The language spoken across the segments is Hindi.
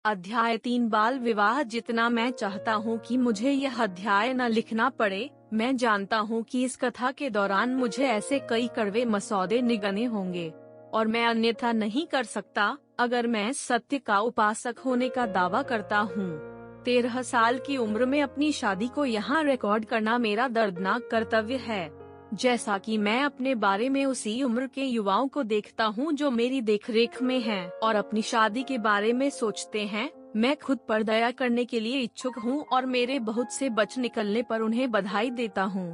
अध्याय 3 बाल विवाह। जितना मैं चाहता हूँ कि मुझे यह अध्याय न लिखना पड़े, मैं जानता हूँ कि इस कथा के दौरान मुझे ऐसे कई कड़वे मसौदे निगलने होंगे और मैं अन्यथा नहीं कर सकता अगर मैं सत्य का उपासक होने का दावा करता हूँ। 13 साल की उम्र में अपनी शादी को यहाँ रिकॉर्ड करना मेरा दर्दनाक कर्तव्य है। जैसा कि मैं अपने बारे में उसी उम्र के युवाओं को देखता हूँ जो मेरी देखरेख में हैं और अपनी शादी के बारे में सोचते हैं, मैं खुद पर दया करने के लिए इच्छुक हूँ और मेरे बहुत से बच निकलने पर उन्हें बधाई देता हूँ।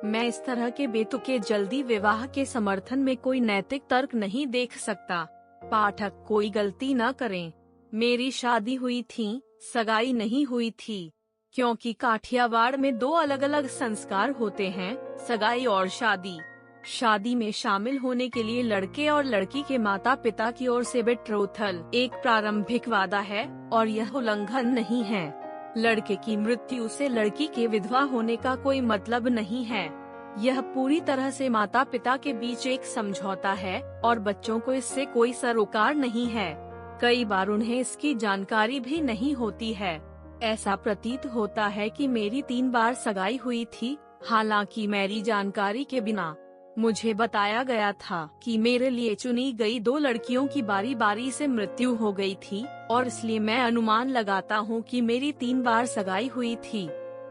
मैं इस तरह के बेतुके जल्दी विवाह के समर्थन में कोई नैतिक तर्क नहीं देख सकता। पाठक कोई गलती न करें, मेरी शादी हुई थी, सगाई नहीं हुई थी, क्योंकि काठियावाड़ में 2 अलग अलग संस्कार होते हैं, सगाई और शादी। शादी में शामिल होने के लिए लड़के और लड़की के माता पिता की ओर से बेट्रोथल एक प्रारंभिक वादा है और यह उल्लंघन नहीं है। लड़के की मृत्यु से लड़की के विधवा होने का कोई मतलब नहीं है। यह पूरी तरह से माता पिता के बीच एक समझौता है और बच्चों को इससे कोई सरोकार नहीं है। कई बार उन्हें इसकी जानकारी भी नहीं होती है। ऐसा प्रतीत होता है कि मेरी 3 बार सगाई हुई थी, हालांकि मेरी जानकारी के बिना। मुझे बताया गया था कि मेरे लिए चुनी गई 2 लड़कियों की बारी बारी से मृत्यु हो गई थी और इसलिए मैं अनुमान लगाता हूँ कि मेरी 3 बार सगाई हुई थी।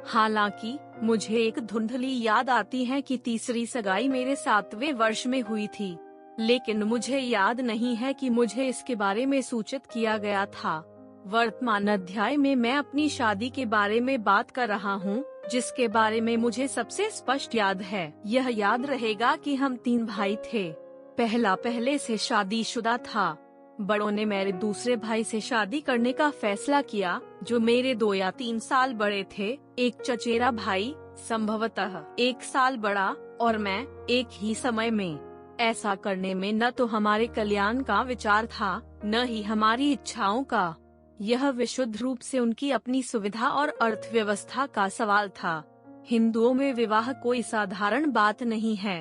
हालांकि मुझे एक धुंधली याद आती है कि तीसरी सगाई मेरे 7वें वर्ष में हुई थी, लेकिन मुझे याद नहीं है कि मुझे इसके बारे में सूचित किया गया था। वर्तमान अध्याय में मैं अपनी शादी के बारे में बात कर रहा हूँ, जिसके बारे में मुझे सबसे स्पष्ट याद है। यह याद रहेगा कि हम 3 भाई थे। पहला पहले से शादीशुदा था। बड़ों ने मेरे दूसरे भाई से शादी करने का फैसला किया, जो मेरे 2 या 3 साल बड़े थे। एक चचेरा भाई, संभवतः 1 साल बड़ा, और मैं एक ही समय में। ऐसा करने में न तो हमारे कल्याण का विचार था, न ही हमारी इच्छाओं का। यह विशुद्ध रूप से उनकी अपनी सुविधा और अर्थव्यवस्था का सवाल था। हिंदुओं में विवाह कोई साधारण बात नहीं है।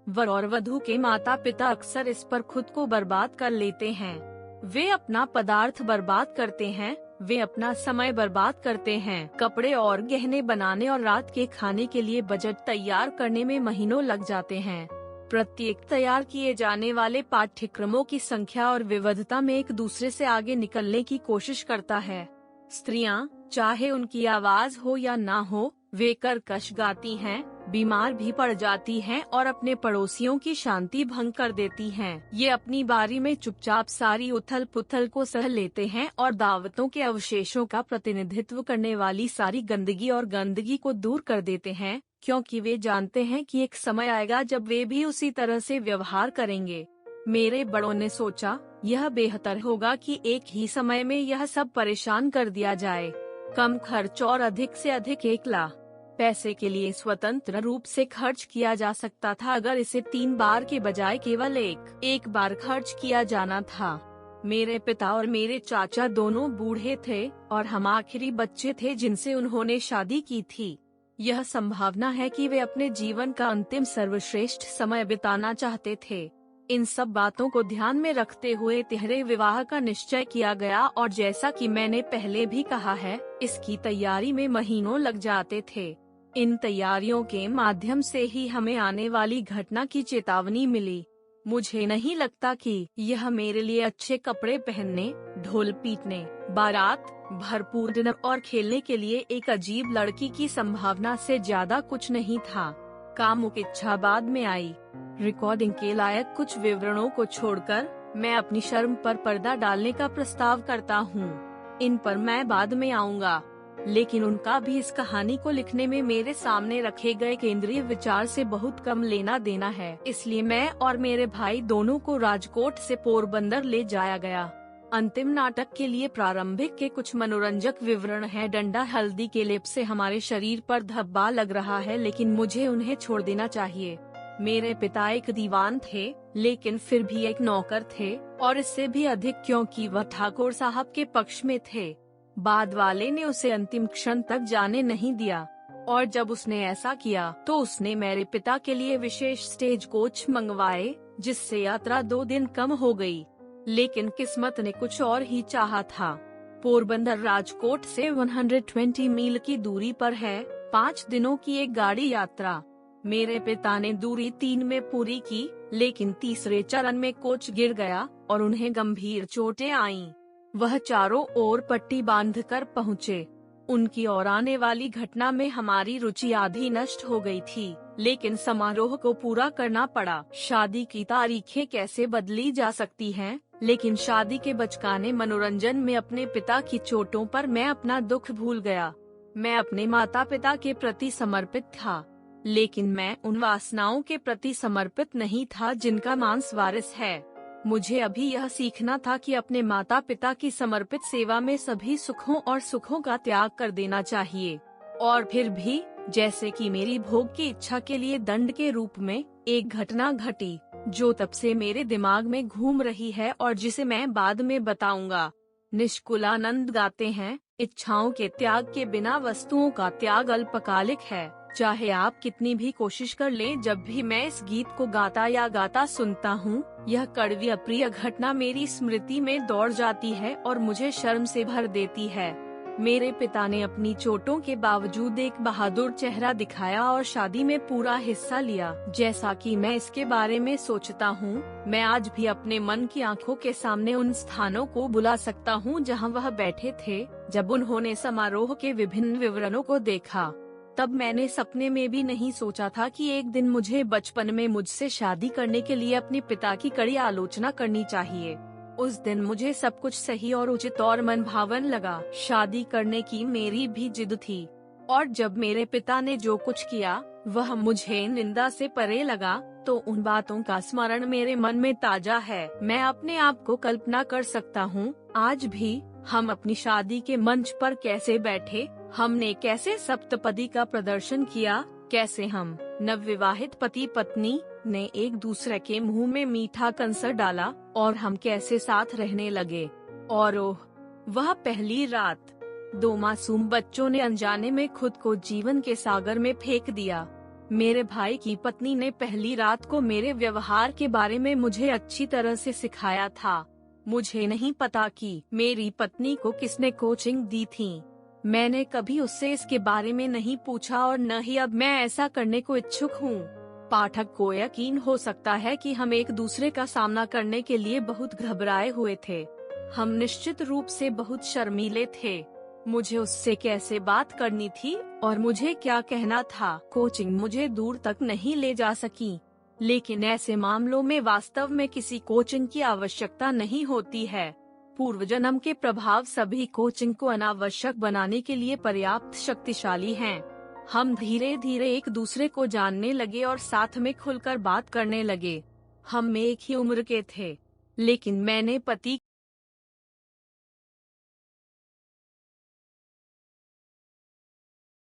वर और वधू के माता पिता अक्सर इस पर खुद को बर्बाद कर लेते हैं। वे अपना पदार्थ बर्बाद करते हैं, वे अपना समय बर्बाद करते हैं। कपड़े और गहने बनाने और रात के खाने के लिए बजट तैयार करने में महीनों लग जाते हैं। प्रत्येक तैयार किए जाने वाले पाठ्यक्रमों की संख्या और विविधता में एक दूसरे से आगे निकलने की कोशिश करता है। स्त्रियां, चाहे उनकी आवाज हो या ना हो, वे कर्कश गाती हैं, बीमार भी पड़ जाती हैं और अपने पड़ोसियों की शांति भंग कर देती हैं। ये अपनी बारी में चुपचाप सारी उथल पुथल को सह लेते हैं और दावतों के अवशेषों का प्रतिनिधित्व करने वाली सारी गंदगी को दूर कर देते हैं, क्योंकि वे जानते हैं कि एक समय आएगा जब वे भी उसी तरह से व्यवहार करेंगे। मेरे बड़ों ने सोचा, यह बेहतर होगा कि एक ही समय में यह सब परेशान कर दिया जाए। कम खर्च और अधिक से अधिक एकला पैसे के लिए स्वतंत्र रूप से खर्च किया जा सकता था अगर इसे 3 बार के बजाय केवल एक बार खर्च किया जाना था। मेरे पिता और मेरे चाचा दोनों बूढ़े थे और हम आखिरी बच्चे थे जिनसे उन्होंने शादी की थी। यह संभावना है कि वे अपने जीवन का अंतिम सर्वश्रेष्ठ समय बिताना चाहते थे। इन सब बातों को ध्यान में रखते हुए तिहरे विवाह का निश्चय किया गया और जैसा कि मैंने पहले भी कहा है, इसकी तैयारी में महीनों लग जाते थे। इन तैयारियों के माध्यम से ही हमें आने वाली घटना की चेतावनी मिली। मुझे नहीं लगता कि यह मेरे लिए अच्छे कपड़े पहनने, ढोल पीटने, बारात, भरपूर डिनर और खेलने के लिए एक अजीब लड़की की संभावना से ज्यादा कुछ नहीं था। कामुक इच्छा बाद में आई। रिकॉर्डिंग के लायक कुछ विवरणों को छोड़कर मैं अपनी शर्म पर पर्दा डालने का प्रस्ताव करता हूँ। इन पर मैं बाद में आऊँगा, लेकिन उनका भी इस कहानी को लिखने में मेरे सामने रखे गए केंद्रीय विचार से बहुत कम लेना देना है। इसलिए मैं और मेरे भाई दोनों को राजकोट से पोरबंदर ले जाया गया। अंतिम नाटक के लिए प्रारंभिक के कुछ मनोरंजक विवरण हैं। डंडा हल्दी के लेप से हमारे शरीर पर धब्बा लग रहा है, लेकिन मुझे उन्हें छोड़ देना चाहिए। मेरे पिता एक दीवान थे, लेकिन फिर भी एक नौकर थे, और इससे भी अधिक क्योंकि वह ठाकुर साहब के पक्ष में थे। बाद वाले ने उसे अंतिम क्षण तक जाने नहीं दिया, और जब उसने ऐसा किया तो उसने मेरे पिता के लिए विशेष स्टेज कोच मंगवाए, जिससे यात्रा 2 दिन कम हो गई। लेकिन किस्मत ने कुछ और ही चाहा था। पोरबंदर राजकोट से 120 मील की दूरी पर है। 5 दिनों की एक गाड़ी यात्रा। मेरे पिता ने दूरी 3 में पूरी की, लेकिन तीसरे चरण में कोच गिर गया और उन्हें गंभीर चोटें आईं। वह चारों ओर पट्टी बांधकर पहुँचे। उनकी और आने वाली घटना में हमारी रुचि आधी नष्ट हो गई थी, लेकिन समारोह को पूरा करना पड़ा। शादी की तारीखें कैसे बदली जा सकती हैं, लेकिन शादी के बचकाने मनोरंजन में अपने पिता की चोटों पर मैं अपना दुख भूल गया। मैं अपने माता पिता के प्रति समर्पित था, लेकिन मैं उन वासनाओं के प्रति समर्पित नहीं था जिनका मांस वारिस है। मुझे अभी यह सीखना था कि अपने माता पिता की समर्पित सेवा में सभी सुखों का त्याग कर देना चाहिए। और फिर भी, जैसे कि मेरी भोग की इच्छा के लिए दंड के रूप में एक घटना घटी, जो तब से मेरे दिमाग में घूम रही है और जिसे मैं बाद में बताऊंगा। निष्कुलानंद गाते हैं, इच्छाओं के त्याग के बिना वस्तुओं का त्याग अल्पकालिक है। चाहे आप कितनी भी कोशिश कर लें, जब भी मैं इस गीत को गाता सुनता हूँ, यह कड़वी अप्रिय घटना मेरी स्मृति में दौड़ जाती है और मुझे शर्म से भर देती है। मेरे पिता ने अपनी चोटों के बावजूद एक बहादुर चेहरा दिखाया और शादी में पूरा हिस्सा लिया। जैसा कि मैं इसके बारे में सोचता हूँ, मैं आज भी अपने मन की आंखों के सामने उन स्थानों को बुला सकता हूँ जहाँ वह बैठे थे जब उन्होंने समारोह के विभिन्न विवरणों को देखा। तब मैंने सपने में भी नहीं सोचा था कि एक दिन मुझे बचपन में मुझसे शादी करने के लिए अपने पिता की कड़ी आलोचना करनी चाहिए। उस दिन मुझे सब कुछ सही और उचित और मनभावन लगा। शादी करने की मेरी भी जिद थी, और जब मेरे पिता ने जो कुछ किया वह मुझे निंदा से परे लगा, तो उन बातों का स्मरण मेरे मन में ताजा है। मैं अपने आप को कल्पना कर सकता हूँ, आज भी हम अपनी शादी के मंच पर कैसे बैठे, हमने कैसे सप्तपदी का प्रदर्शन किया, कैसे हम नवविवाहित पति पत्नी ने एक दूसरे के मुंह में मीठा कंसर डाला और हम कैसे साथ रहने लगे। और ओह, वह पहली रात, 2 मासूम बच्चों ने अनजाने में खुद को जीवन के सागर में फेंक दिया। मेरे भाई की पत्नी ने पहली रात को मेरे व्यवहार के बारे में मुझे अच्छी तरह से सिखाया था। मुझे नहीं पता कि मेरी पत्नी को किसने कोचिंग दी थी। मैंने कभी उससे इसके बारे में नहीं पूछा और न ही अब मैं ऐसा करने को इच्छुक हूँ। पाठक को यकीन हो सकता है कि हम एक दूसरे का सामना करने के लिए बहुत घबराए हुए थे। हम निश्चित रूप से बहुत शर्मीले थे। मुझे उससे कैसे बात करनी थी और मुझे क्या कहना था। कोचिंग मुझे दूर तक नहीं ले जा सकी, लेकिन ऐसे मामलों में वास्तव में किसी कोचिंग की आवश्यकता नहीं होती है। पूर्व जन्म के प्रभाव सभी कोचिंग को अनावश्यक बनाने के लिए पर्याप्त शक्तिशाली हैं। हम धीरे धीरे एक दूसरे को जानने लगे और साथ में खुलकर बात करने लगे। हम एक ही उम्र के थे, लेकिन मैंने पति